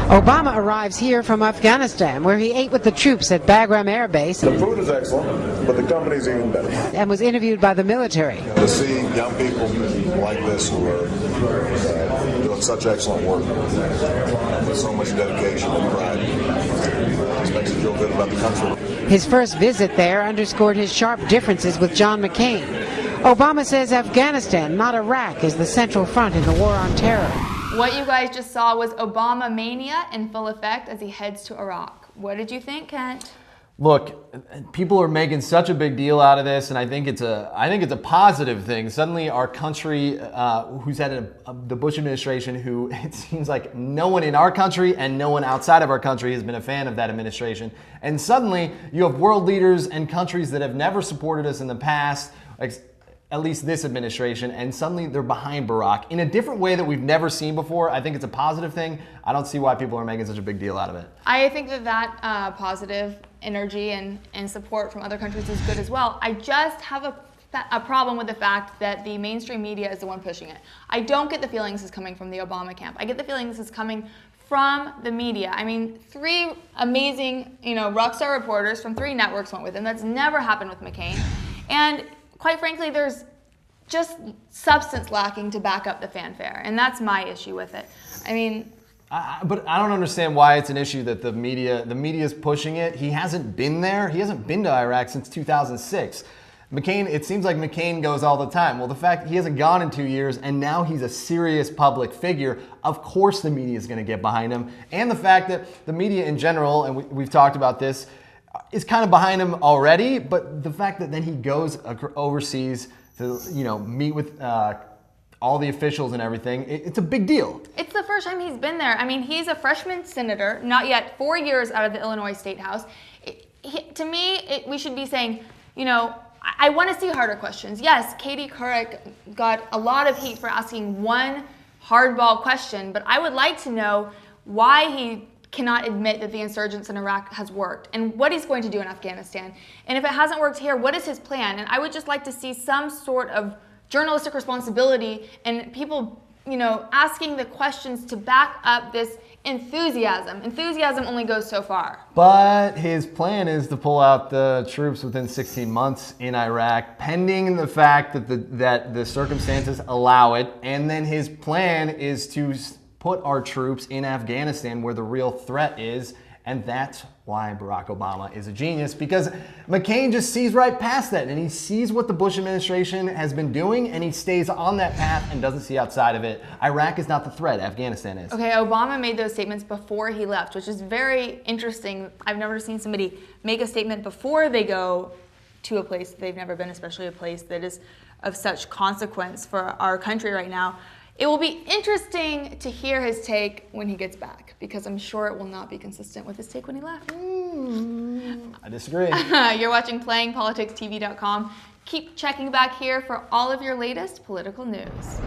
Obama arrives here from Afghanistan, where he ate with the troops at Bagram Air Base. The food is excellent, but the company's even better. And was interviewed by the military. To see young people like this who are doing such excellent work with so much dedication and pride just makes you feel good about the country. His first visit there underscored his sharp differences with John McCain. Obama says Afghanistan, not Iraq, is the central front in the war on terror. What you guys just saw was Obama-Mania in full effect as he heads to Iraq. What did you think, Kent? Look, people are making such a big deal out of this, and I think it's a positive thing. Suddenly, our country, who's had the Bush administration, who it seems like no one in our country and no one outside of our country has been a fan of that administration, and suddenly you have world leaders and countries that have never supported us in the past, like at least this administration, and suddenly they're behind Barack in a different way that we've never seen before. I think it's a positive thing. I don't see why people are making such a big deal out of it. I think that positive energy and support from other countries is good as well. I just have a problem with the fact that the mainstream media is the one pushing it. I don't get the feeling this is coming from the Obama camp. I get the feeling this is coming from the media. I mean, 3 amazing, rock star reporters from 3 networks went with him. That's never happened with McCain. And quite frankly, there's just substance lacking to back up the fanfare, and that's my issue with it. I mean, but I don't understand why it's an issue that the media is pushing it. He hasn't been there. He hasn't been to Iraq since 2006. McCain, it seems like McCain goes all the time. Well, the fact he hasn't gone in 2 years and now he's a serious public figure, of course the media is going to get behind him. And the fact that the media in general, and we've talked about this, is kind of behind him already, but the fact that then he goes overseas to, meet with all the officials and everything, it's a big deal. It's the first time he's been there. I mean, he's a freshman senator, not yet 4 years out of the Illinois State House. To me, we should be saying, I want to see harder questions. Yes, Katie Couric got a lot of heat for asking one hardball question, but I would like to know why he cannot admit that the insurgents in Iraq has worked and what he's going to do in Afghanistan. And if it hasn't worked here, what is his plan? And I would just like to see some sort of journalistic responsibility and people, asking the questions to back up this enthusiasm. Enthusiasm only goes so far. But his plan is to pull out the troops within 16 months in Iraq, pending the fact that the circumstances allow it. And then his plan is to put our troops in Afghanistan where the real threat is, and that's why Barack Obama is a genius, because McCain just sees right past that, and he sees what the Bush administration has been doing, and he stays on that path and doesn't see outside of it. Iraq is not the threat, Afghanistan is. Okay, Obama made those statements before he left, which is very interesting. I've never seen somebody make a statement before they go to a place that they've never been, especially a place that is of such consequence for our country right now. It will be interesting to hear his take when he gets back, because I'm sure it will not be consistent with his take when he left. I disagree. You're watching PlayingPoliticsTV.com. Keep checking back here for all of your latest political news.